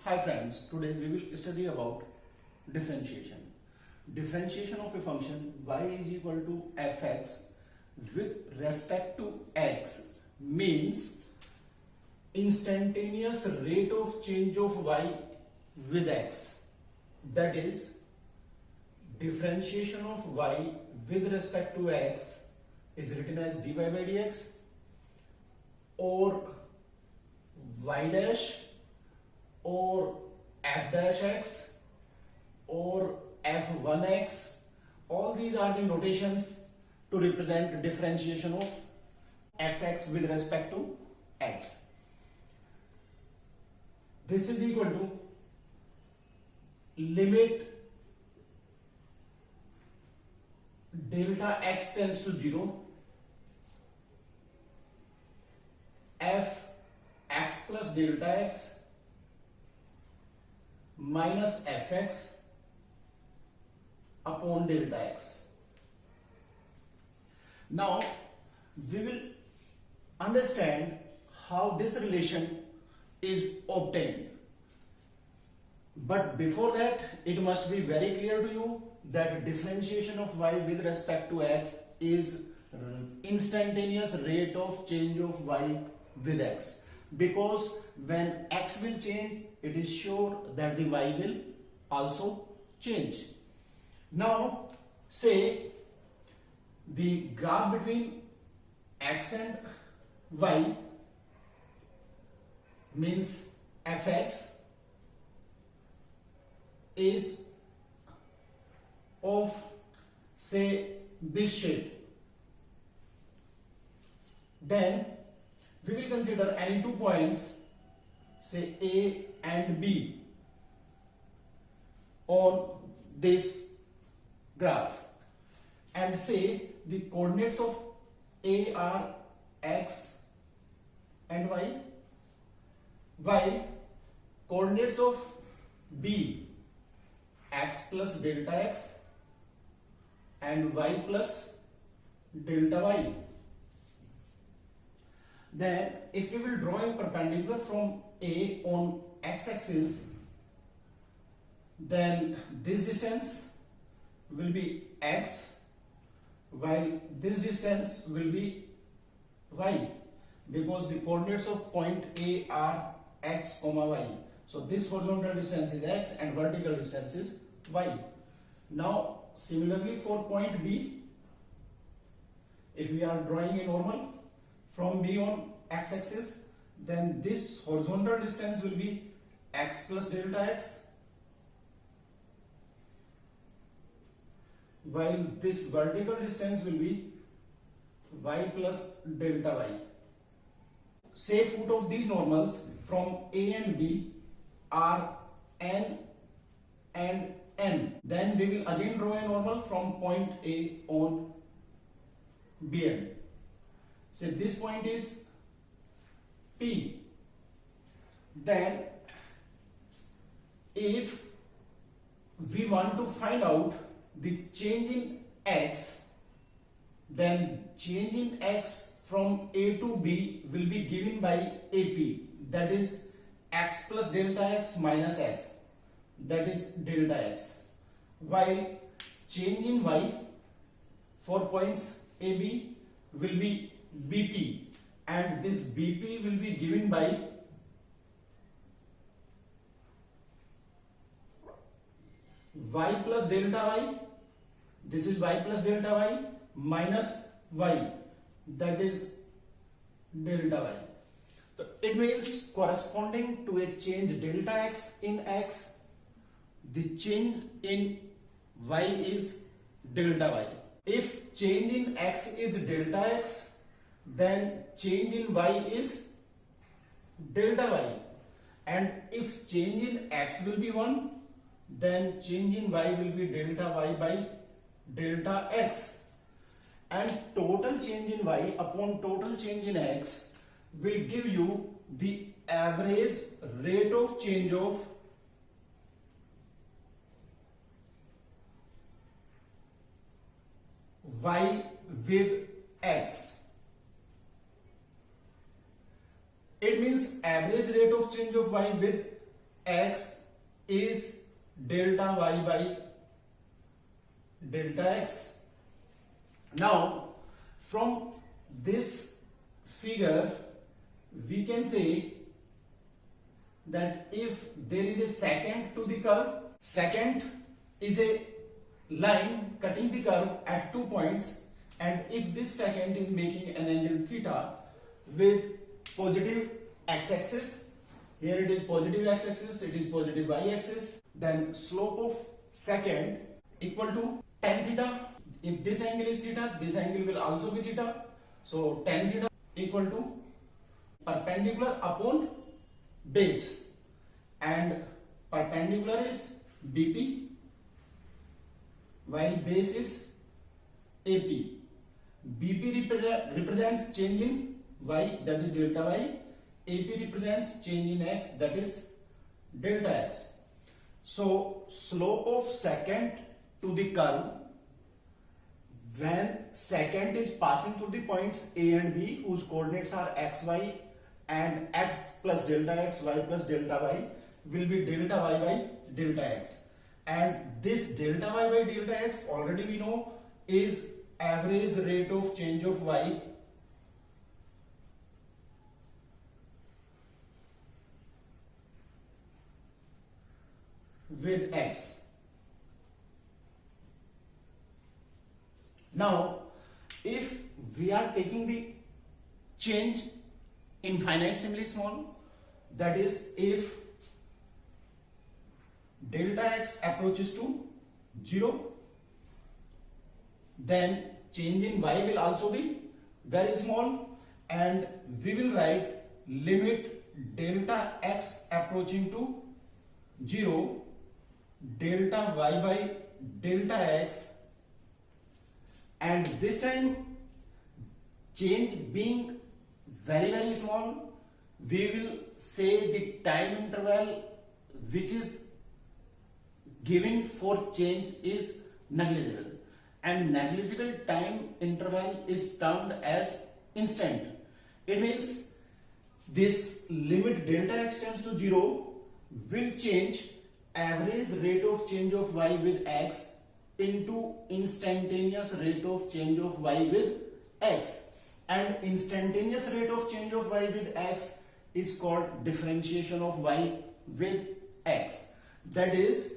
Hi friends, today we will study about differentiation. Differentiation of a function y is equal to fx with respect to x means instantaneous rate of change of y with x. That is, differentiation of y with respect to x is written as dy by dx or y dash or f dash x or f1x. All these are the notations to represent differentiation of fx with respect to x. This is equal to limit delta x tends to 0 f x plus delta x minus fx upon delta x. Now we will understand how this relation is obtained. But before that, it must be very clear to you that differentiation of y with respect to x is instantaneous rate of change of y with x, because when x will change, it is sure that the y will also change. Now say the graph between x and y means fx is of say this shape. Then we will consider any 2 points, say A and B, on this graph, and say the coordinates of A are x and y, while coordinates of B x plus delta x and y plus delta y. Then if we will draw a perpendicular from A on x-axis, then this distance will be x while this distance will be y, because the coordinates of point A are x comma y. So this horizontal distance is x and vertical distance is y. Now similarly for point B, if we are drawing a normal from B on x-axis, then this horizontal distance will be x plus delta x, while this vertical distance will be y plus delta y. Say foot of these normals from A and B are n and n. Then we will again draw a normal from point A on BN. So this point is P. Then if we want to find out the change in x, then change in x from A to B will be given by AP, that is x plus delta x minus x, that is delta x, while change in y for points AB will be BP, and this BP will be given by y plus delta y, this is y plus delta y minus y, that is delta y. So it means corresponding to a change delta x in x, the change in y is delta y. If change in x is delta x, then change in y is delta y, and if change in x will be 1, then change in y will be delta y by delta x, and total change in y upon total change in x will give you the average rate of change of y with x. It means average rate of change of y with x is delta y by delta x. Now from this figure we can say that if there is a secant to the curve, secant is a line cutting the curve at 2 points, and if this secant is making an angle theta with positive x-axis, here it is positive x-axis, it is positive y-axis, then slope of secant equal to tan theta. If this angle is theta, this angle will also be theta, so tan theta equal to perpendicular upon base, and perpendicular is BP while base is AP. BP represents change in y, that is delta y. AP represents change in x, that is delta x. So slope of secant to the curve when secant is passing through the points A and B whose coordinates are x, y, and x plus delta x, y plus delta y will be delta y by delta x. And this delta y by delta x already we know is average rate of change of y with x. Now if we are taking the change infinitesimally small, that is if delta x approaches to 0, then change in y will also be very small, and we will write limit delta x approaching to 0, delta y by delta x, and this time change being very small, we will say the time interval which is given for change is negligible, and negligible time interval is termed as instant. It means this limit delta x tends to 0 will change average rate of change of y with x into instantaneous rate of change of y with x, and instantaneous rate of change of y with x is called differentiation of y with x, that is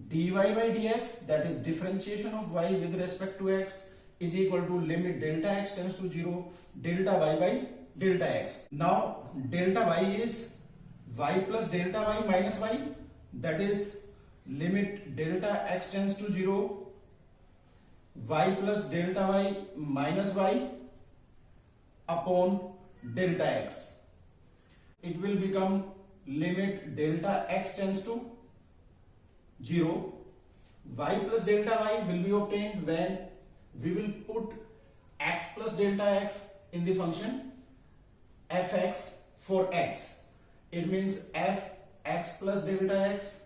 dy by dx, that is differentiation of y with respect to x, is equal to limit delta x tends to 0, delta y by delta x. Now delta y is y plus delta y minus y, that is limit delta x tends to 0, y plus delta y minus y upon delta x. It will become limit delta x tends to 0. Y plus delta y will be obtained when we will put x plus delta x in the function fx for x. It means f x plus delta x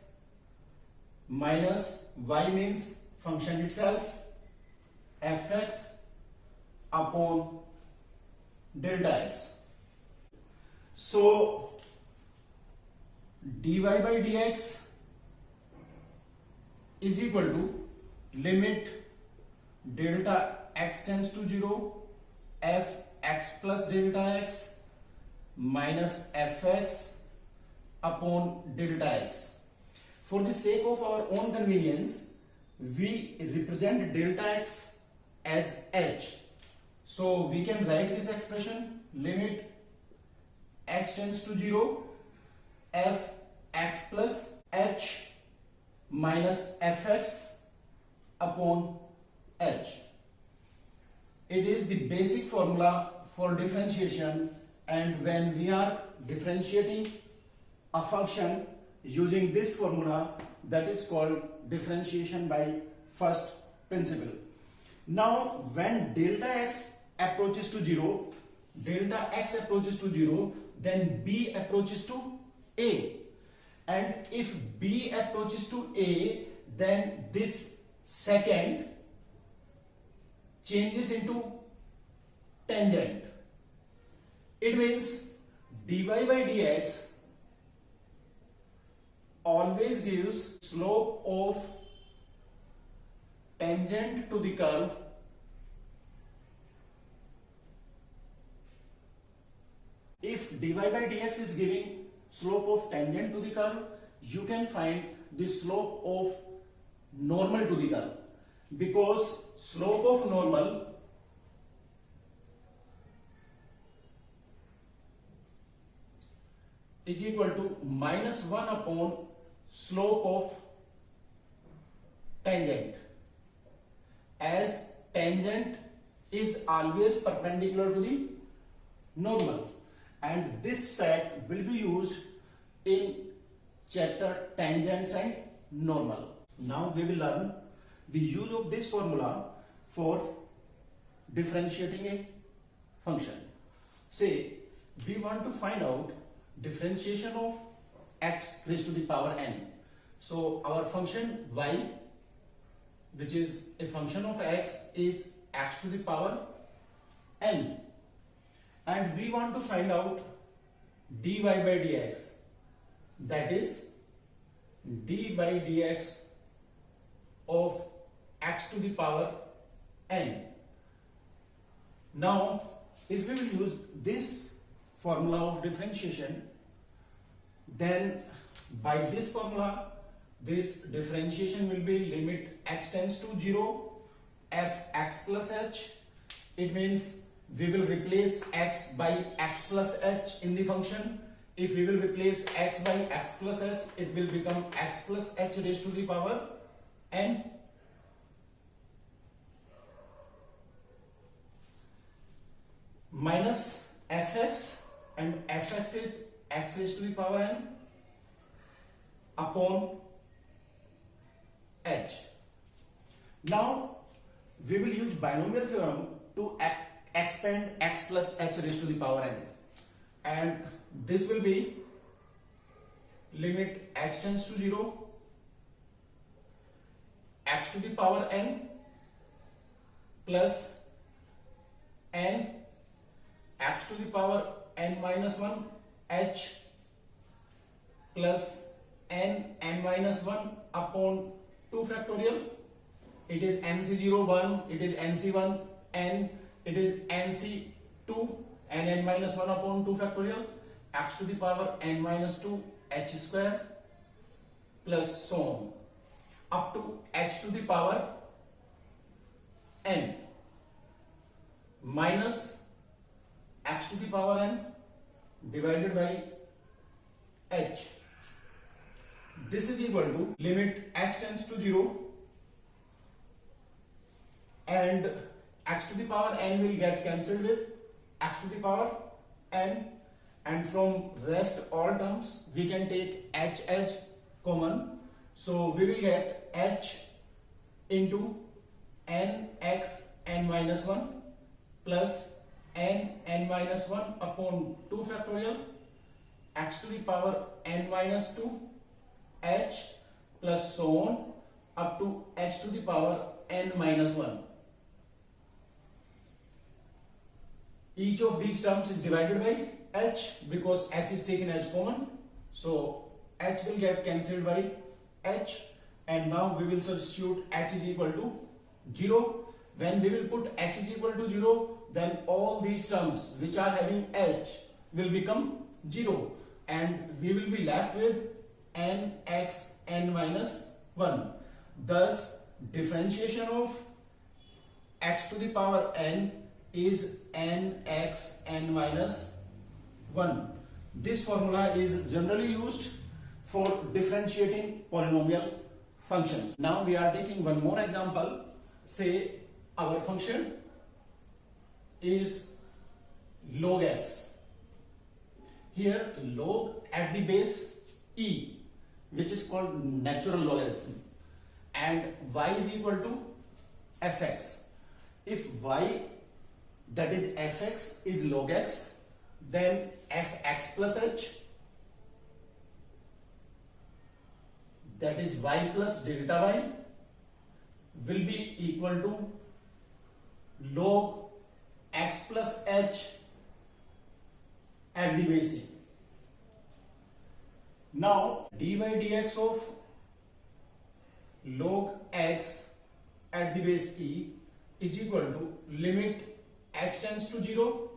minus y means function itself fx upon delta x. So dy by dx is equal to limit delta x tends to 0 f x plus delta x minus fx upon delta x. For the sake of our own convenience, we represent delta x as h. So we can write this expression limit x tends to 0 f x plus h minus fx upon h. It is the basic formula for differentiation, and when we are differentiating a function using this formula, that is called differentiation by first principle. Now when delta x approaches to 0, then b approaches to a, and if b approaches to a, then this secant changes into tangent. It means dy by dx always gives slope of tangent to the curve if dy by dx is giving slope of tangent to the curve, you can find the slope of normal to the curve, because slope of normal is equal to minus 1 upon slope of tangent, as tangent is always perpendicular to the normal, and this fact will be used in chapter tangents and normal. Now we will learn the use of this formula for differentiating a function. Say we want to find out differentiation of x raised to the power n. So our function y, which is a function of x, is x to the power n, and we want to find out dy by dx, that is d by dx of x to the power n. Now if we will use this formula of differentiation, then by this formula this differentiation will be limit x tends to 0 f x plus h. It means we will replace x by x plus h in the function. If we will replace x by x plus h, it will become x plus h raised to the power n, minus fx, and fx is x raised to the power n upon h. Now we will use binomial theorem to expand x plus h raised to the power n, and this will be limit x tends to 0 x to the power n plus n x to the power n minus 1 h plus n minus 1 upon 2 factorial. It is nc01, it is nc1, n, it is nc2, and n minus 1 upon 2 factorial, x to the power n minus 2 h square plus so on up to h to the power n minus x to the power n divided by h. This is equal to limit x tends to 0 and x to the power n will get cancelled with x to the power n, and from rest all terms we can take h common. So we will get h into nx n minus 1 plus n minus 1 upon 2 factorial x to the power n minus 2 h plus so on up to h to the power n minus 1. Each of these terms is divided by h because h is taken as common, so h will get cancelled by h, and now we will substitute h is equal to 0. When we will put h is equal to 0, then all these terms which are having h will become 0, and we will be left with nx n minus 1. Thus differentiation of x to the power n is nx n minus 1. This formula is generally used for differentiating polynomial functions. Now we are taking one more example. Say our function is log x. Here log at the base e, which is called natural logarithm, and y is equal to fx. If y, that is fx, is log x, then fx plus h, that is y plus delta y, will be equal to log x plus h at the base e. Now dy dx of log x at the base e is equal to limit x tends to 0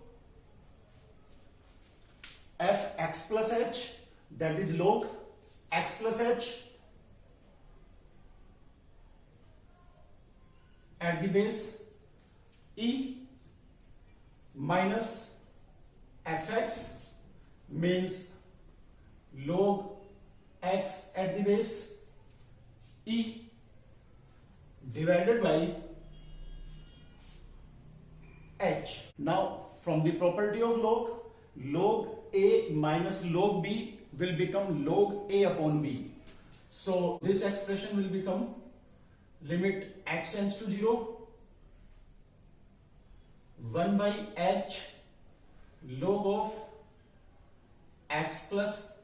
f x plus h, that is log x plus h at the base e minus fx means log x at the base e divided by h. Now from the property of log a minus log b will become log a upon b. So this expression will become limit x tends to 0 1 by h log of x plus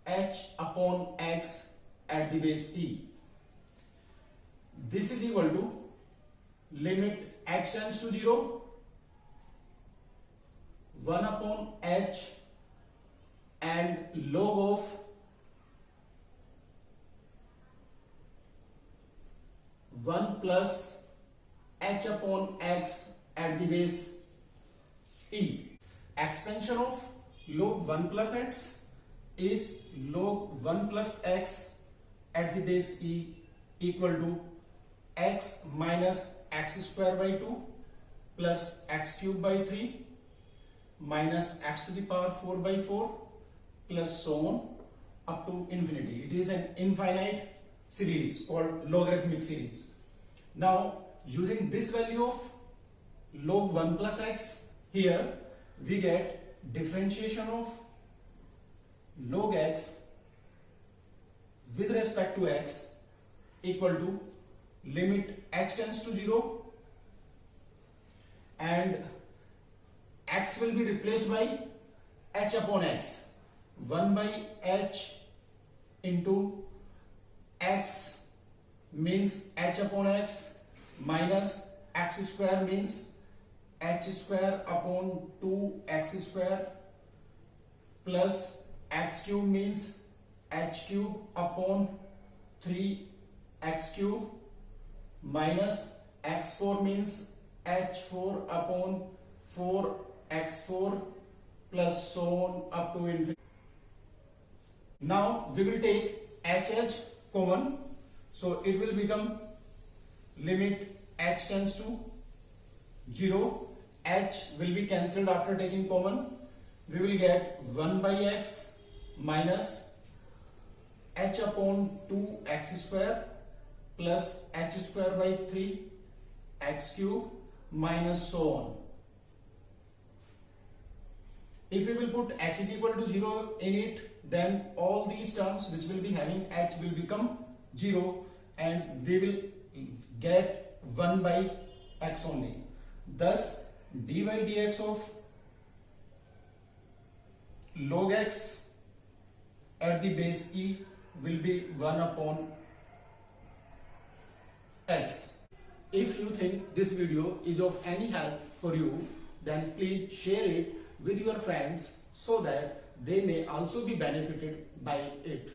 h upon x at the base e. This is equal to limit x tends to 0 1 upon h and log of one plus h upon x at the base e. Expansion of log 1 plus x is log 1 plus x at the base e equal to x minus x square by 2 plus x cube by 3 minus x to the power 4 by 4 plus so on up to infinity. It is an infinite series called logarithmic series. Now using this value of log 1 plus x, here we get differentiation of log x with respect to x equal to limit x tends to 0 and x will be replaced by h upon x. 1 by h into x means h upon x minus x square means h square upon 2x square plus x cube means h cube upon 3x cube minus x4 means h4 upon 4x4 plus so on up to infinity. Now we will take h common, so it will become limit h tends to 0, h will be cancelled after taking common. We will get 1 by x minus h upon 2x square plus h square by 3 x cube minus so on. If we will put h is equal to 0 in it, then all these terms which will be having h will become 0 and we will get 1 by x only. Thus dy dx of log x at the base e will be 1 upon x. If you think this video is of any help for you, then please share it with your friends so that they may also be benefited by it.